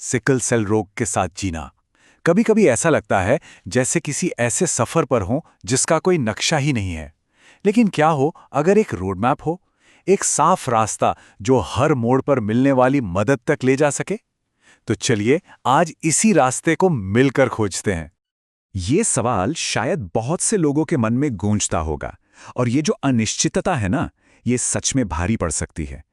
Sickle cell रोग के साथ जीना। कभी कभी ऐसा लगता है जैसे किसी ऐसे सफर पर हो जिसका कोई नक्शा ही नहीं है। लेकिन क्या हो अगर एक रोड मैप हो, एक साफ रास्ता जो हर मोड़ पर मिलने वाली मदद तक ले जा सके। तो चलिए आज इसी रास्ते को मिलकर खोजते हैं। ये सवाल शायद बहुत से लोगों के मन में गूंजता होगा। और ये जो अनिश्चितता है ना, ये सच में भारी पड़ सकती है।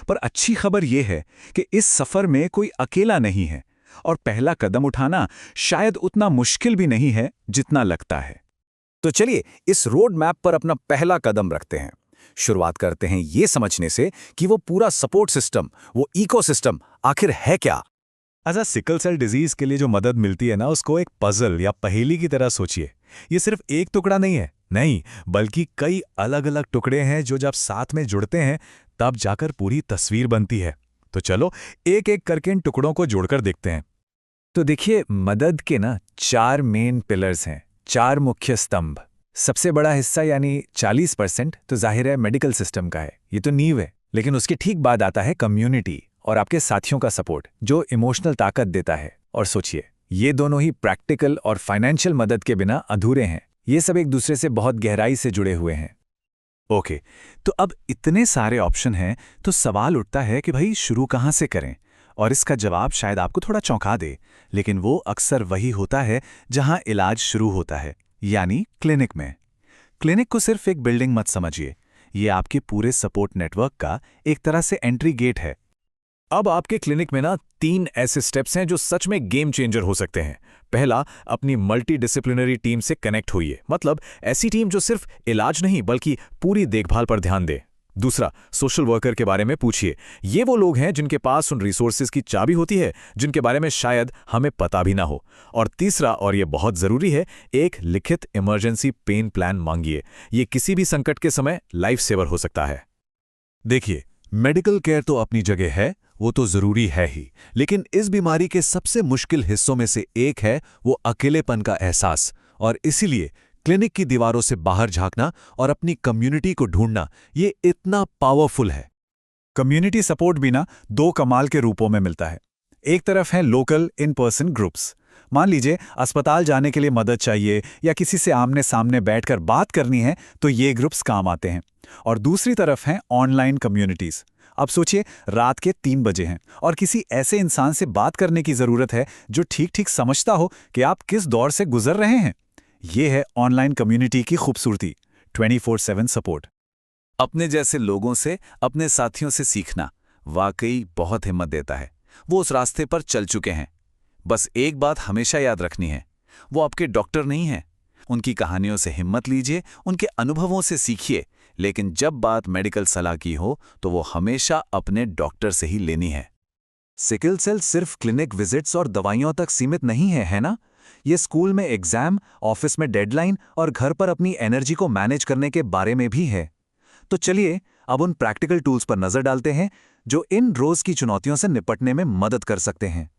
पर अच्छी खबर ये है कि इस सफर में कोई अकेला नहीं है। और पहला कदम उठाना शायद उतना मुश्किल भी नहीं है जितना लगता है। तो चलिए इस रोड मैप पर अपना पहला कदम रखते हैं। शुरुआत करते हैं ये समझने से कि वो पूरा सपोर्ट सिस्टम, वो इकोसिस्टम आखिर है क्या। अच्छा, सिकल सेल डिजीज के लिए जो मदद मिलती है ना, उसको एक पजल या पहेली की तरह सोचिए। ये सिर्फ एक टुकड़ा नहीं है, नहीं, बल्कि कई अलग अलग टुकड़े हैं जो जब साथ में जुड़ते हैं तब जाकर पूरी तस्वीर बनती है। तो चलो एक एक करके इन टुकड़ों को जोड़कर देखते हैं। तो देखिए, मदद के ना 4 मेन पिलर्स हैं, 4 मुख्य स्तंभ। सबसे बड़ा हिस्सा यानी 40% तो जाहिर है मेडिकल सिस्टम का है, ये तो नींव है। लेकिन उसके ठीक बाद आता है कम्युनिटी और आपके साथियों का सपोर्ट, जो इमोशनल ताकत देता है। और सोचिए, ये दोनों ही प्रैक्टिकल और फाइनेंशियल मदद के बिना अधूरे हैं। ये सब एक दूसरे से बहुत गहराई से जुड़े हुए हैं। ओके, तो अब इतने सारे ऑप्शन हैं तो सवाल उठता है कि भाई शुरू कहाँ से करें। और इसका जवाब शायद आपको थोड़ा चौंका दे, लेकिन वो अक्सर वही होता है जहाँ इलाज शुरू होता है, यानी क्लिनिक में। क्लिनिक को सिर्फ एक बिल्डिंग मत समझिए, ये आपके पूरे सपोर्ट नेटवर्क का एक तरह से एंट्री गेट है। अब आपके क्लिनिक में ना 3 ऐसे स्टेप्स हैं जो सच में गेम चेंजर हो सकते हैं। पहला, अपनी मल्टी डिसिप्लिनरी टीम से कनेक्ट होइए, मतलब ऐसी टीम जो सिर्फ इलाज नहीं बल्कि पूरी देखभाल पर ध्यान दे। दूसरा, सोशल वर्कर के बारे में पूछिए। ये वो लोग हैं जिनके पास उन रिसोर्सेज की चाबी होती है जिनके बारे में शायद हमें पता भी ना हो। और तीसरा, और ये बहुत जरूरी है, एक लिखित इमरजेंसी पेन प्लान मांगिए। ये किसी भी संकट के समय लाइफ सेवर हो सकता है। देखिए, मेडिकल केयर तो अपनी जगह है, वो तो जरूरी है ही, लेकिन इस बीमारी के सबसे मुश्किल हिस्सों में से एक है वो अकेलेपन का एहसास। और इसीलिए क्लिनिक की दीवारों से बाहर झांकना और अपनी कम्युनिटी को ढूंढना, ये इतना पावरफुल है। कम्युनिटी सपोर्ट भी ना 2 कमाल के रूपों में मिलता है। एक तरफ है लोकल इन पर्सन ग्रुप्स। मान लीजिए अस्पताल जाने के लिए मदद चाहिए या किसी से आमने सामने बैठकर बात करनी है तो ये ग्रुप्स काम आते हैं। और दूसरी तरफ हैं ऑनलाइन कम्युनिटीज। अब सोचिए, रात के 3 बजे हैं और किसी ऐसे इंसान से बात करने की जरूरत है जो ठीक ठीक समझता हो कि आप किस दौर से गुजर रहे हैं। ये है ऑनलाइन कम्युनिटी की खूबसूरती, 24/7 सपोर्ट। अपने जैसे लोगों से, अपने साथियों से सीखना वाकई बहुत हिम्मत देता है। वो उस रास्ते पर चल चुके हैं। बस एक बात हमेशा याद रखनी है, वो आपके डॉक्टर नहीं हैं। उनकी कहानियों से हिम्मत लीजिए, उनके अनुभवों से सीखिए, लेकिन जब बात मेडिकल सलाह की हो तो वो हमेशा अपने डॉक्टर से ही लेनी है। सिकल सेल सिर्फ क्लिनिक विजिट्स और दवाइयों तक सीमित नहीं है ना? ये स्कूल में एग्जाम, ऑफिस में डेडलाइन और घर पर अपनी एनर्जी को मैनेज करने के बारे में भी है। तो चलिए अब उन प्रैक्टिकल टूल्स पर नजर डालते हैं जो इन रोज की चुनौतियों से निपटने में मदद कर सकते हैं।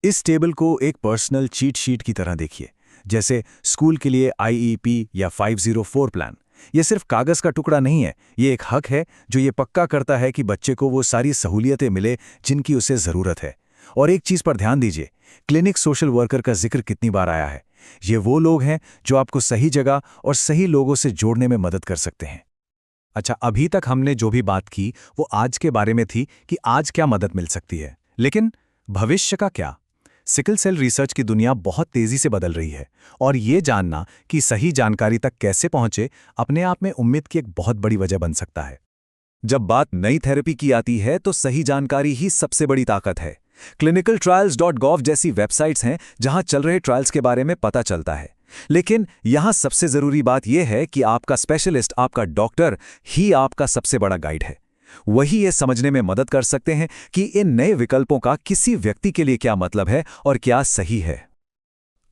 इस टेबल को एक पर्सनल चीट शीट की तरह देखिए, जैसे स्कूल के लिए आईईपी या 504 प्लान। ये सिर्फ कागज का टुकड़ा नहीं है, ये एक हक है जो ये पक्का करता है कि बच्चे को वो सारी सहूलियतें मिले जिनकी उसे ज़रूरत है। और एक चीज़ पर ध्यान दीजिए, क्लिनिक सोशल वर्कर का जिक्र कितनी बार आया है। ये वो लोग हैं जो आपको सही जगह और सही लोगों से जोड़ने में मदद कर सकते हैं। अच्छा, अभी तक हमने जो भी बात की वो आज के बारे में थी कि आज क्या मदद मिल सकती है, लेकिन भविष्य का क्या? सिकल सेल रिसर्च की दुनिया बहुत तेजी से बदल रही है और ये जानना कि सही जानकारी तक कैसे पहुंचे अपने आप में उम्मीद की एक बहुत बड़ी वजह बन सकता है। जब बात नई थेरेपी की आती है तो सही जानकारी ही सबसे बड़ी ताकत है। clinicaltrials.gov जैसी वेबसाइट्स हैं जहां चल रहे ट्रायल्स के बारे में पता चलता है। लेकिन यहां सबसे जरूरी बात यह है कि आपका स्पेशलिस्ट, आपका डॉक्टर ही आपका सबसे बड़ा गाइड है। वही ये समझने में मदद कर सकते हैं कि इन नए विकल्पों का किसी व्यक्ति के लिए क्या मतलब है और क्या सही है।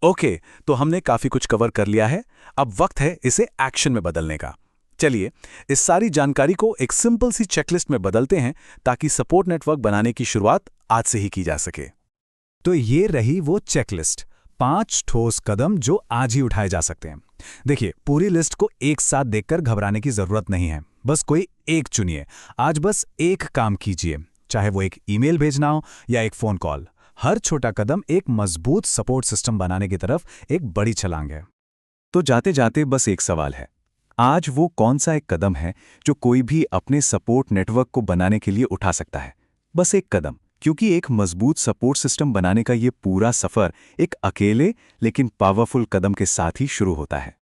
ओके, तो हमने काफी कुछ कवर कर लिया है। अब वक्त है इसे एक्शन में बदलने का। चलिए इस सारी जानकारी को एक सिंपल सी चेकलिस्ट में बदलते हैं ताकि सपोर्ट नेटवर्क बनाने की शुरुआत आज से ही की जा सके। तो ये रही वो चेकलिस्ट, 5 ठोस कदम जो आज ही उठाए जा सकते हैं। देखिए, पूरी लिस्ट को एक साथ देखकर घबराने की जरूरत नहीं है, बस कोई एक चुनिए। आज बस एक काम कीजिए, चाहे वो एक ईमेल भेजना हो या एक फोन कॉल। हर छोटा कदम एक मजबूत सपोर्ट सिस्टम बनाने की तरफ एक बड़ी छलांग है। तो जाते जाते बस एक सवाल है, आज वो कौन सा एक कदम है जो कोई भी अपने सपोर्ट नेटवर्क को बनाने के लिए उठा सकता है? बस एक कदम, क्योंकि एक मजबूत सपोर्ट सिस्टम बनाने का ये पूरा सफर एक अकेले लेकिन पावरफुल कदम के साथ ही शुरू होता है।